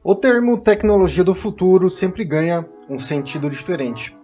O termo tecnologia do futuro sempre ganha um sentido diferente.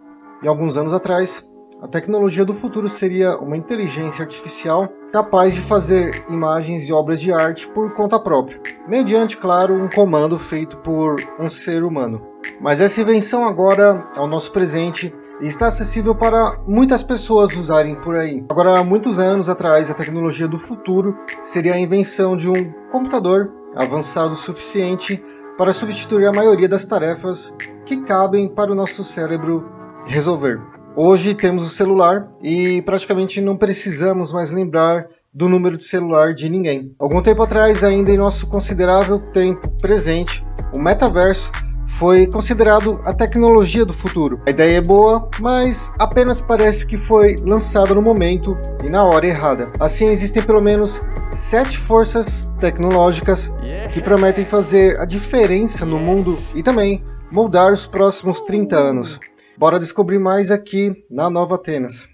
E alguns anos atrás, a tecnologia do futuro seria uma inteligência artificial capaz de fazer imagens e obras de arte por conta própria, mediante, claro, um comando feito por um ser humano. Mas essa invenção agora é o nosso presente e está acessível para muitas pessoas usarem por aí. Agora, há muitos anos atrás, a tecnologia do futuro seria a invenção de um computador avançado o suficiente para substituir a maioria das tarefas que cabem para o nosso cérebro resolver. Hoje temos o celular e praticamente não precisamos mais lembrar do número de celular de ninguém. Algum tempo atrás, ainda em nosso considerável tempo presente, o metaverso foi considerado a tecnologia do futuro. A ideia é boa, mas apenas parece que foi lançada no momento e na hora errada. Assim, existem pelo menos 7 forças tecnológicas que prometem fazer a diferença no mundo e também moldar os próximos 30 anos. Bora descobrir mais aqui na Nova Atenas.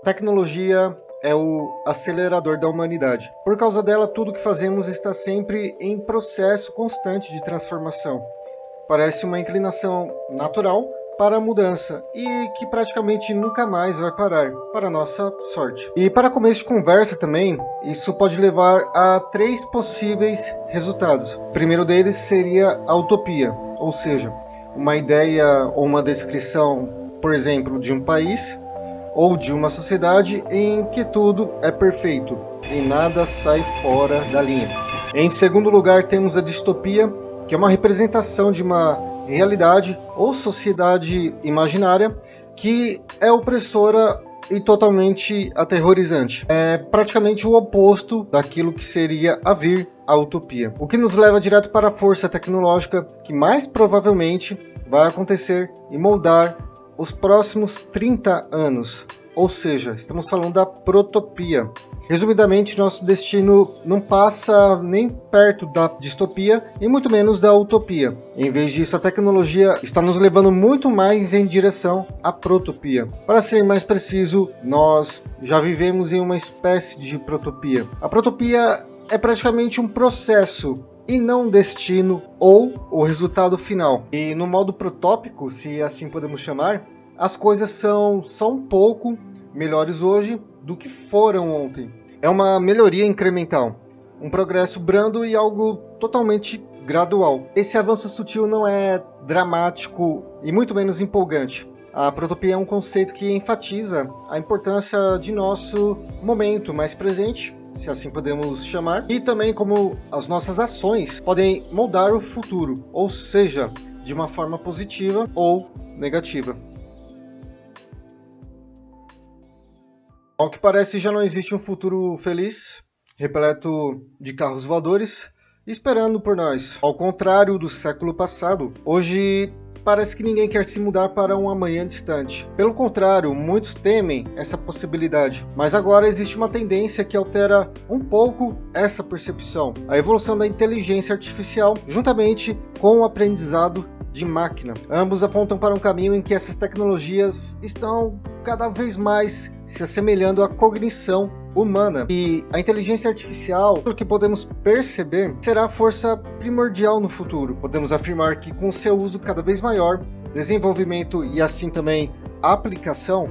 A tecnologia é o acelerador da humanidade. Por causa dela, tudo que fazemos está sempre em processo constante de transformação. Parece uma inclinação natural para a mudança e que praticamente nunca mais vai parar, para nossa sorte. E para começo de conversa também, isso pode levar a 3 possíveis resultados. O primeiro deles seria a utopia, ou seja, uma ideia ou uma descrição, por exemplo, de um país ou de uma sociedade em que tudo é perfeito e nada sai fora da linha. Em segundo lugar, temos a distopia, que é uma representação de uma realidade ou sociedade imaginária que é opressora e totalmente aterrorizante. É praticamente o oposto daquilo que seria a vir a utopia. O que nos leva direto para a força tecnológica que mais provavelmente vai acontecer e moldar os próximos 30 anos. Ou seja, estamos falando da protopia. Resumidamente, nosso destino não passa nem perto da distopia e muito menos da utopia. Em vez disso, a tecnologia está nos levando muito mais em direção à protopia. Para ser mais preciso, nós já vivemos em uma espécie de protopia. A protopia é praticamente um processo e não um destino ou o resultado final. E no modo protópico, se assim podemos chamar, as coisas são só um pouco melhores hoje do que foram ontem. É uma melhoria incremental, um progresso brando e algo totalmente gradual. Esse avanço sutil não é dramático e muito menos empolgante. A protopia é um conceito que enfatiza a importância de nosso momento mais presente, se assim podemos chamar, e também como as nossas ações podem moldar o futuro, ou seja, de uma forma positiva ou negativa. Ao que parece, já não existe um futuro feliz, repleto de carros voadores, esperando por nós. Ao contrário do século passado, hoje parece que ninguém quer se mudar para um amanhã distante. Pelo contrário, muitos temem essa possibilidade. Mas agora existe uma tendência que altera um pouco essa percepção. A evolução da inteligência artificial, juntamente com o aprendizado de máquina. Ambos apontam para um caminho em que essas tecnologias estão cada vez mais se assemelhando à cognição humana. E a inteligência artificial, pelo que podemos perceber, será a força primordial no futuro. Podemos afirmar que com seu uso cada vez maior, desenvolvimento e assim também aplicação,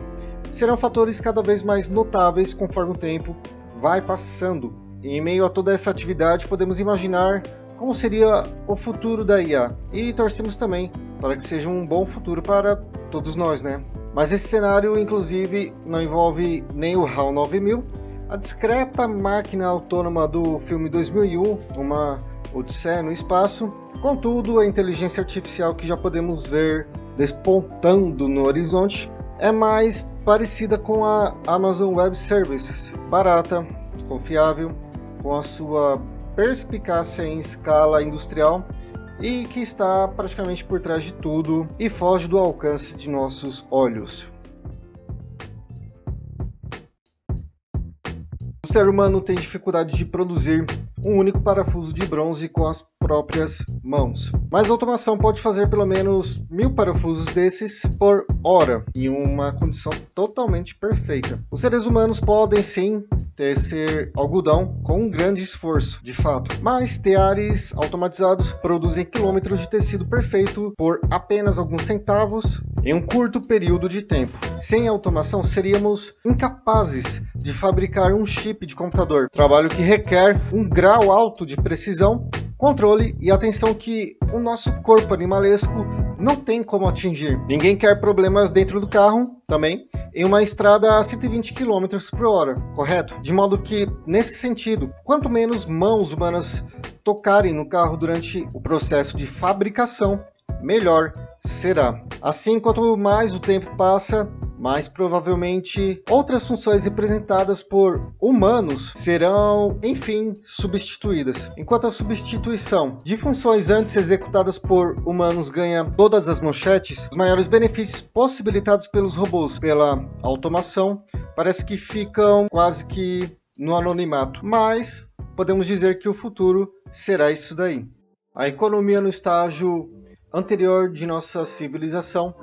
serão fatores cada vez mais notáveis conforme o tempo vai passando. E em meio a toda essa atividade, podemos imaginar como seria o futuro da IA. E torcemos também para que seja um bom futuro para todos nós, né? Mas esse cenário, inclusive, não envolve nem o HAL 9000, a discreta máquina autônoma do filme 2001, uma Odisseia no Espaço. Contudo, a inteligência artificial que já podemos ver despontando no horizonte é mais parecida com a Amazon Web Services, barata, confiável, com a sua perspicácia em escala industrial e que está praticamente por trás de tudo e foge do alcance de nossos olhos. O ser humano tem dificuldade de produzir um único parafuso de bronze com as próprias mãos. Mas a automação pode fazer pelo menos 1000 parafusos desses por hora, em uma condição totalmente perfeita. Os seres humanos podem sim tecer algodão com um grande esforço, de fato, mas teares automatizados produzem quilômetros de tecido perfeito por apenas alguns centavos em um curto período de tempo. Sem automação, seríamos incapazes de fabricar um chip de computador, trabalho que requer um grau alto de precisão, controle e atenção que o nosso corpo animalesco não tem como atingir. Ninguém quer problemas dentro do carro, também, em uma estrada a 120 km por hora, correto? De modo que, nesse sentido, quanto menos mãos humanas tocarem no carro durante o processo de fabricação, melhor será. Assim, quanto mais o tempo passa, mais provavelmente outras funções representadas por humanos serão, enfim, substituídas. Enquanto a substituição de funções antes executadas por humanos ganha todas as manchetes, os maiores benefícios possibilitados pelos robôs pela automação parece que ficam quase que no anonimato. Mas podemos dizer que o futuro será isso daí. A economia no estágio anterior de nossa civilização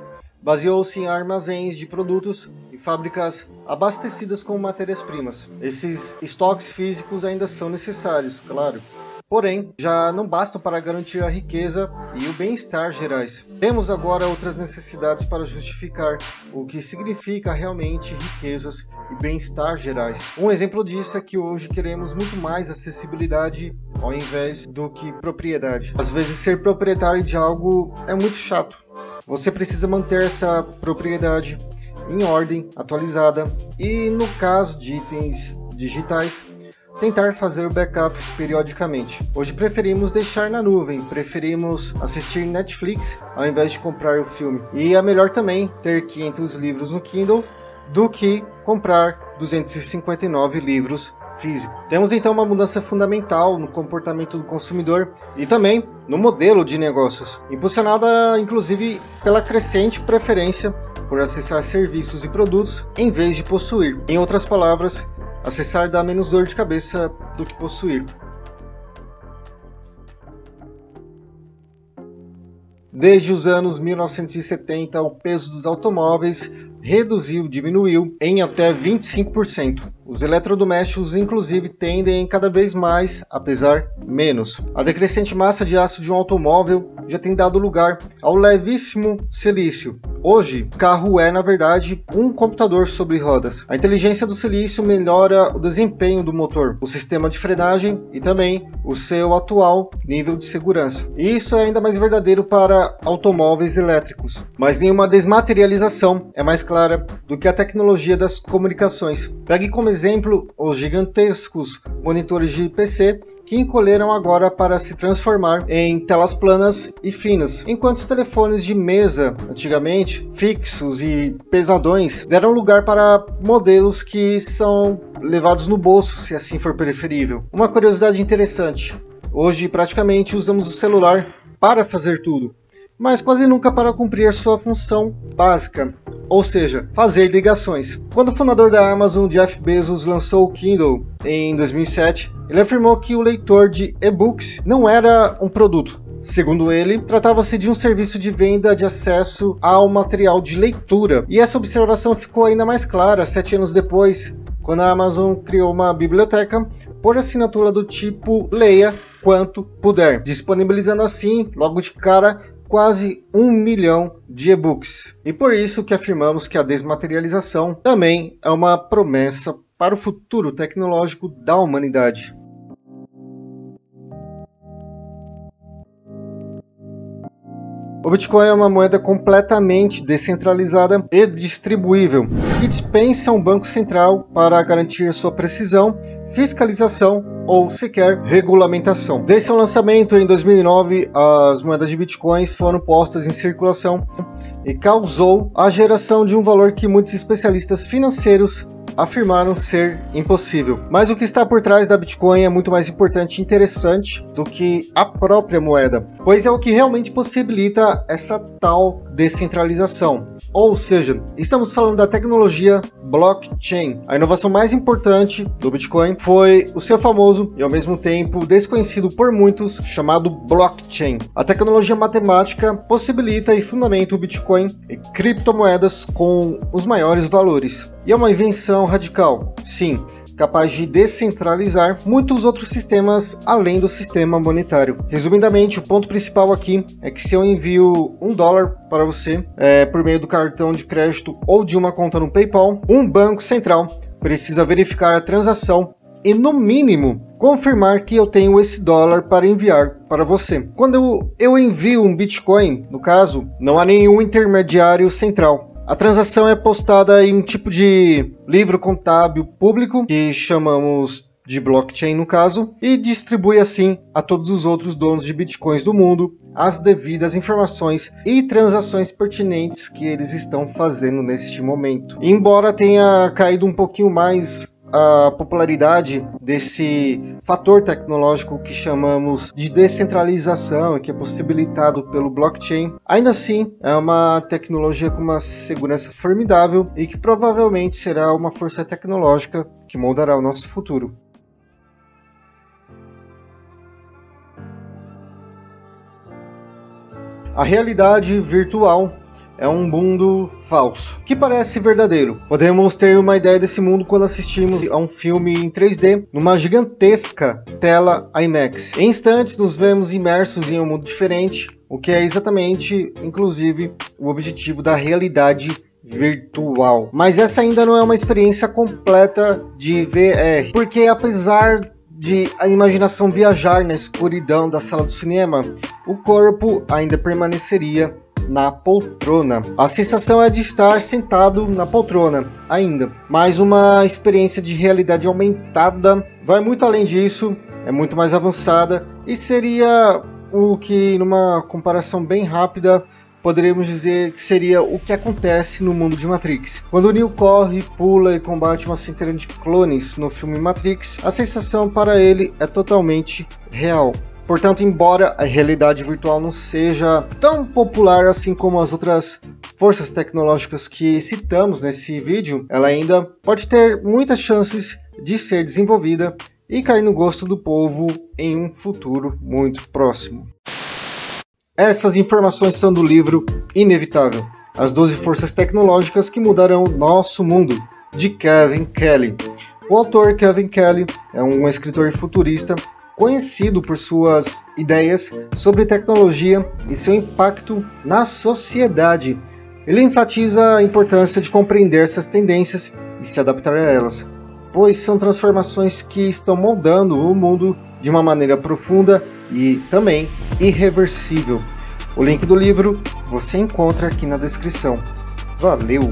baseou-se em armazéns de produtos e fábricas abastecidas com matérias-primas. Esses estoques físicos ainda são necessários, claro. Porém, já não bastam para garantir a riqueza e o bem-estar gerais. Temos agora outras necessidades para justificar o que significa realmente riquezas e bem-estar gerais. Um exemplo disso é que hoje queremos muito mais acessibilidade ao invés do que propriedade. Às vezes, ser proprietário de algo é muito chato. Você precisa manter essa propriedade em ordem, atualizada e, no caso de itens digitais, tentar fazer o backup periodicamente. Hoje preferimos deixar na nuvem, preferimos assistir Netflix ao invés de comprar o filme. E é melhor também ter 500 livros no Kindle do que comprar 259 livros físicos. Temos então uma mudança fundamental no comportamento do consumidor e também no modelo de negócios, impulsionada inclusive pela crescente preferência por acessar serviços e produtos em vez de possuir. Em outras palavras, acessar dá menos dor de cabeça do que possuir. Desde os anos 1970, o peso dos automóveis diminuiu em até 25%. Os eletrodomésticos, inclusive, tendem cada vez mais a pesar menos. A decrescente massa de aço de um automóvel já tem dado lugar ao levíssimo silício. Hoje, o carro é, na verdade, um computador sobre rodas. A inteligência do silício melhora o desempenho do motor, o sistema de frenagem e também o seu atual nível de segurança. E isso é ainda mais verdadeiro para automóveis elétricos. Mas nenhuma desmaterialização é mais clara do que a tecnologia das comunicações. Pegue como exemplo os gigantescos monitores de PC que encolheram agora para se transformar em telas planas e finas, enquanto os telefones de mesa, antigamente fixos e pesadões, deram lugar para modelos que são levados no bolso, se assim for preferível. Uma curiosidade interessante: hoje praticamente usamos o celular para fazer tudo, mas quase nunca para cumprir sua função básica, ou seja, fazer ligações. Quando o fundador da Amazon, Jeff Bezos, lançou o Kindle em 2007, ele afirmou que o leitor de e-books não era um produto. Segundo ele, tratava-se de um serviço de venda de acesso ao material de leitura. E essa observação ficou ainda mais clara 7 anos depois, quando a Amazon criou uma biblioteca por assinatura do tipo leia quanto puder, disponibilizando assim, logo de cara, quase 1 milhão de e-books. E por isso que afirmamos que a desmaterialização também é uma promessa para o futuro tecnológico da humanidade. O Bitcoin é uma moeda completamente descentralizada e distribuível, que dispensa um banco central para garantir sua precisão, fiscalização ou sequer regulamentação. Desde seu lançamento em 2009, as moedas de Bitcoins foram postas em circulação e causou a geração de um valor que muitos especialistas financeiros afirmaram ser impossível. Mas o que está por trás da Bitcoin é muito mais importante e interessante do que a própria moeda, pois é o que realmente possibilita essa tal descentralização. Ou seja, estamos falando da tecnologia blockchain. A inovação mais importante do Bitcoin foi o seu famoso e ao mesmo tempo desconhecido por muitos chamado blockchain. A tecnologia matemática possibilita e fundamenta o Bitcoin e criptomoedas com os maiores valores. E é uma invenção radical, sim, capaz de descentralizar muitos outros sistemas além do sistema monetário. Resumidamente, o ponto principal aqui é que se eu envio $1 para você por meio do cartão de crédito ou de uma conta no PayPal, um banco central precisa verificar a transação e, no mínimo, confirmar que eu tenho esse dólar para enviar para você. Quando eu envio um Bitcoin, no caso, não há nenhum intermediário central. A transação é postada em um tipo de livro contábil público, que chamamos de blockchain no caso, e distribui assim a todos os outros donos de bitcoins do mundo as devidas informações e transações pertinentes que eles estão fazendo neste momento. Embora tenha caído um pouquinho mais a popularidade desse fator tecnológico que chamamos de descentralização, que é possibilitado pelo blockchain, ainda assim é uma tecnologia com uma segurança formidável e que provavelmente será uma força tecnológica que moldará o nosso futuro. A realidade virtual é um mundo falso, que parece verdadeiro. Podemos ter uma ideia desse mundo quando assistimos a um filme em 3D, numa gigantesca tela IMAX. Em instantes nos vemos imersos em um mundo diferente, o que é exatamente, inclusive, o objetivo da realidade virtual. Mas essa ainda não é uma experiência completa de VR, porque apesar de a imaginação viajar na escuridão da sala do cinema, o corpo ainda permaneceria na poltrona. A sensação é de estar sentado na poltrona ainda, mas uma experiência de realidade aumentada vai muito além disso, é muito mais avançada e seria o que, numa comparação bem rápida, poderíamos dizer que seria o que acontece no mundo de Matrix. Quando o Neo corre, pula e combate uma centena de clones no filme Matrix, a sensação para ele é totalmente real. Portanto, embora a realidade virtual não seja tão popular assim como as outras forças tecnológicas que citamos nesse vídeo, ela ainda pode ter muitas chances de ser desenvolvida e cair no gosto do povo em um futuro muito próximo. Essas informações são do livro Inevitável: As 12 Forças Tecnológicas que Mudarão Nosso Mundo, de Kevin Kelly. O autor Kevin Kelly é um escritor futurista conhecido por suas ideias sobre tecnologia e seu impacto na sociedade. Ele enfatiza a importância de compreender essas tendências e se adaptar a elas, pois são transformações que estão moldando o mundo de uma maneira profunda e também irreversível. O link do livro você encontra aqui na descrição. Valeu!